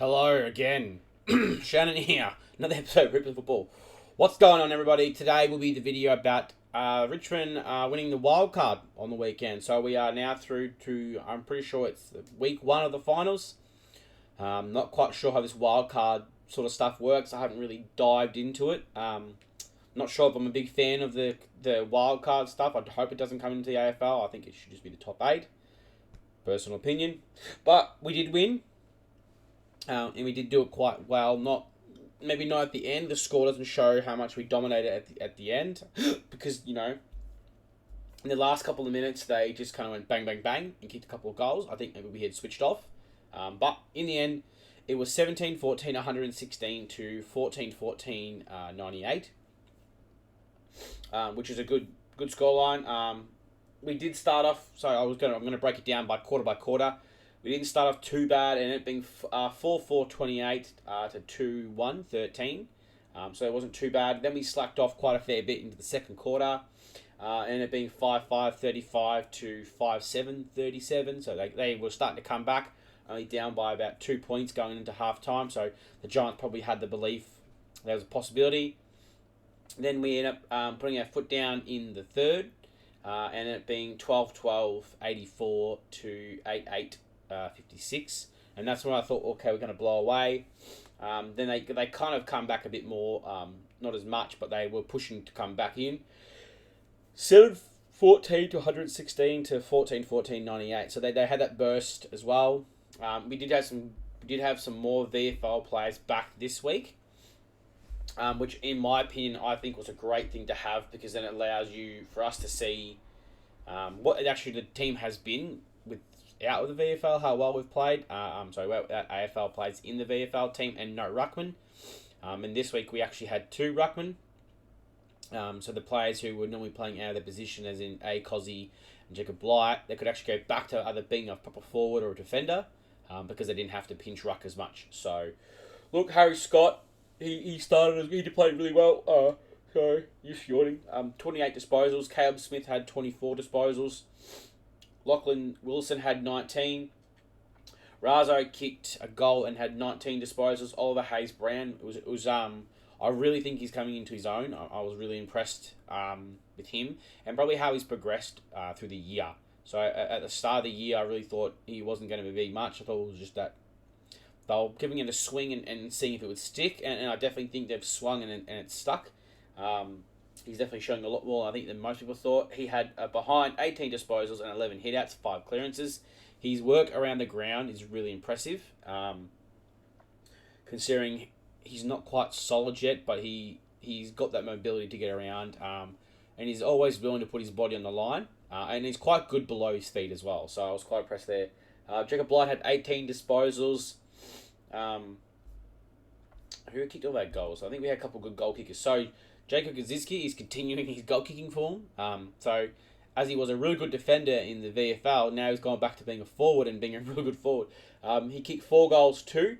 Hello again. Shannon here. Another episode of Richmond Football. What's going on, everybody? Today will be the video about Richmond winning the Wildcard on the weekend. So we are now through to, I'm pretty sure it's week 1 of the finals. Not quite sure how this Wildcard sort of stuff works. I haven't really dived into it. Not sure if I'm a big fan of the Wildcard stuff. I hope it doesn't come into the AFL. I think it should just be the top 8. Personal opinion. But we did win. And we did do it quite well. Maybe not at the end. The score doesn't show how much we dominated at the end. Because, in the last couple of minutes, they just kind of went bang, bang, bang and kicked a couple of goals. I think maybe we had switched off. But in the end, it was 17-14, 116 to 14-14, 98. Which is a good scoreline. We did start off, so I'm going to break it down by quarter. We didn't start off too bad, and it being 4-4-28 to 2-1-13. So it wasn't too bad. Then we slacked off quite a fair bit into the second quarter, and it being 5-5-35 to 5-7-37. So they were starting to come back, only down by about 2 points going into half-time. So the Giants probably had the belief there was a possibility. Then we ended up putting our foot down in the third, and it being 12-12, 84 to 8-8. 56, and that's when I thought, okay, we're going to blow away. Then they kind of come back a bit more, not as much, but they were pushing to come back in. 7-14 to 116 to 14-14, 98. So they had that burst as well. We did have some more VFL players back this week, which in my opinion I think was a great thing to have, because then it allows for us to see what actually the team has been out of the VFL, how well we've played. AFL plays in the VFL team and no Ruckman. And this week we actually had 2 Ruckman. So the players who were normally playing out of their position, as in Cozzy and Jacob Blight, they could actually go back to either being a proper forward or a defender, because they didn't have to pinch ruck as much. So, look, Harry Scott, he played really well. So, you're shorting. 28 disposals. Caleb Smith had 24 disposals. Lachlan Wilson had 19. Razo kicked a goal and had 19 disposals. Oliver Hayes-Brown, I really think he's coming into his own. I was really impressed with him, and probably how he's progressed through the year. So at the start of the year, I really thought he wasn't going to be much. I thought it was just that they were giving it a swing and seeing if it would stick, and I definitely think they've swung and it's stuck. He's definitely showing a lot more, I think, than most people thought. He had behind 18 disposals and 11 hitouts, 5 clearances. His work around the ground is really impressive, considering he's not quite solid yet, but he's got that mobility to get around, and he's always willing to put his body on the line, and he's quite good below his feet as well. So I was quite impressed there. Jacob Blight had 18 disposals. Who kicked all their goals? I think we had a couple of good goal kickers. So Jacob Kaczynski is continuing his goal-kicking form. So, as he was a really good defender in the VFL, now he's gone back to being a forward and being a really good forward. He kicked 4 goals too,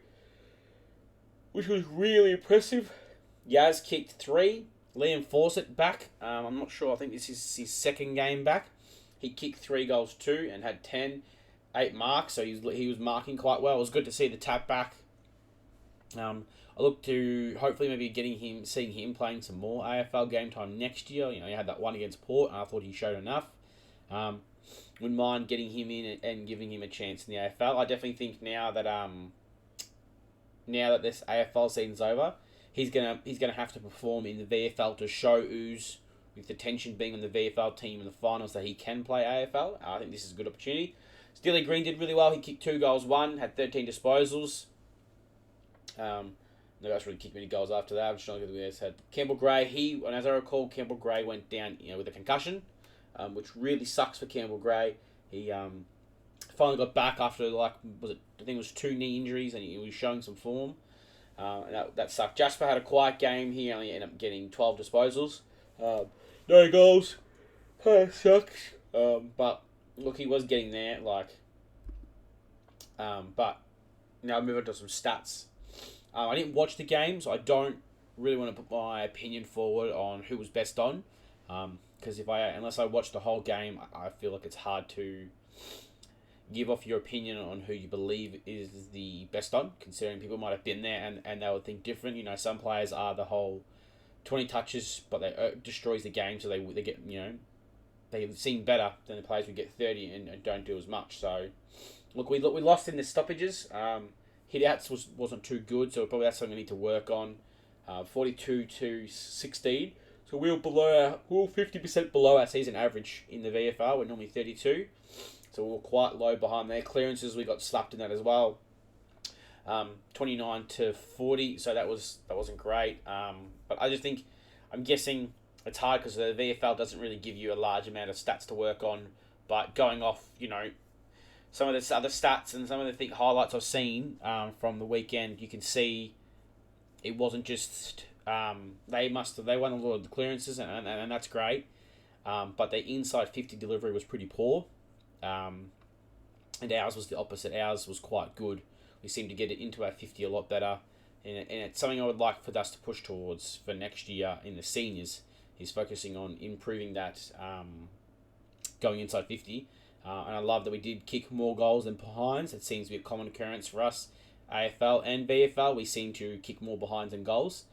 which was really impressive. Yaz kicked 3. Liam Fawcett back. I'm not sure. I think this is his second game back. He kicked 3 goals too and had 8 marks. So he was marking quite well. It was good to see the tap back. I look to hopefully maybe seeing him playing some more AFL game time next year. He had that one against Port, and I thought he showed enough. Wouldn't mind getting him in and giving him a chance in the AFL. I definitely think now that this AFL season's over, he's gonna have to perform in the VFL to show Ooze, with the tension being on the VFL team in the finals, that he can play AFL. I think this is a good opportunity. Steely Green did really well. He kicked 2 goals, 1, had 13 disposals. No guys really kicked many goals after that. I'm just trying to get the way had Campbell Gray. And as I recall, Campbell Gray went down, with a concussion, which really sucks for Campbell Gray. He finally got back after I think it was 2 knee injuries, and he was showing some form. And that sucked. Jasper had a quiet game. He only ended up getting 12 disposals, no goals. That sucks. But look, he was getting there. But now moving on to some stats. I didn't watch the game, so I don't really want to put my opinion forward on who was best on. Because unless I watch the whole game, I feel like it's hard to give off your opinion on who you believe is the best on, considering people might have been there and they would think different. Some players are the whole 20 touches, but they destroys the game, so they get, they seem better than the players who get 30 and don't do as much. So, look, we lost in the stoppages. Hit-outs wasn't too good, so probably that's something we need to work on. 42-16. So we were 50% below our season average in the VFL. We're normally 32. So we were quite low behind there. Clearances, we got slapped in that as well. 29-40. So that wasn't great. But I just think, I'm guessing it's hard because the VFL doesn't really give you a large amount of stats to work on. But going off, some of the other stats and some of the highlights I've seen from the weekend, you can see it wasn't just they won a lot of the clearances and that's great, but their inside 50 delivery was pretty poor, and ours was the opposite. Ours was quite good. We seemed to get it into our 50 a lot better, and it's something I would like for us to push towards for next year in the seniors. Is focusing on improving that, going inside 50. And I love that we did kick more goals than behinds. It seems to be a common occurrence for us, AFL and VFL. We seem to kick more behinds than goals.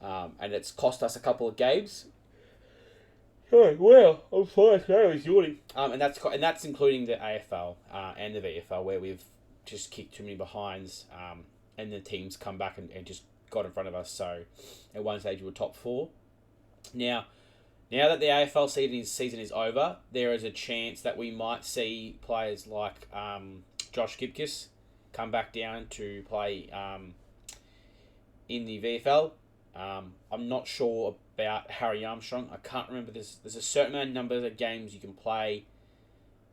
And it's cost us a couple of games. Oh, wow, I'm fine. I was yawning. And that's including the AFL and the VFL, where we've just kicked too many behinds, and the teams come back and just got in front of us. So at one stage we were top 4. Now that the AFL season is over, there is a chance that we might see players like Josh Gibkiss come back down to play in the VFL. I'm not sure about Harry Armstrong. I can't remember. There's a certain amount of number of games you can play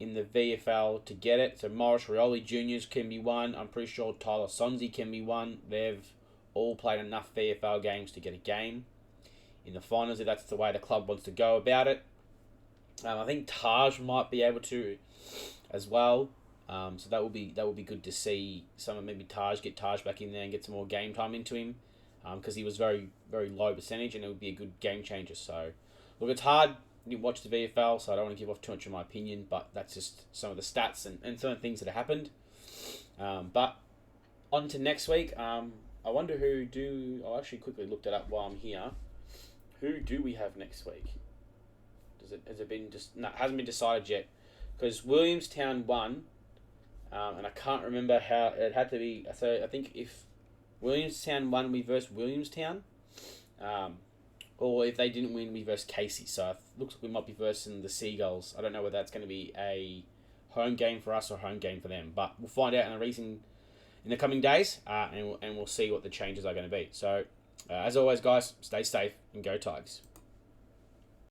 in the VFL to get it. So Morris Rioli Juniors can be one. I'm pretty sure Tyler Sonzi can be one. They've all played enough VFL games to get a game in the finals, if that's the way the club wants to go about it. I think Taj might be able to as well. So that will be good to see maybe get Taj back in there and get some more game time into him, because he was very, very low percentage, and it would be a good game changer. So look, it's hard. You watch the VFL, so I don't want to give off too much of my opinion, but that's just some of the stats and some of the things that have happened. But on to next week. I wonder I'll actually quickly look that up while I'm here. Who do we have next week? Has it been no, it hasn't been decided yet, because Williamstown won, and I can't remember how it had to be. So I think if Williamstown won, we versus Williamstown, or if they didn't win, we versus Casey. So it looks like we might be versing the Seagulls. I don't know whether that's going to be a home game for us or a home game for them, but we'll find out in the coming days, and we'll see what the changes are going to be. So. As always, guys, stay safe and go Tigers.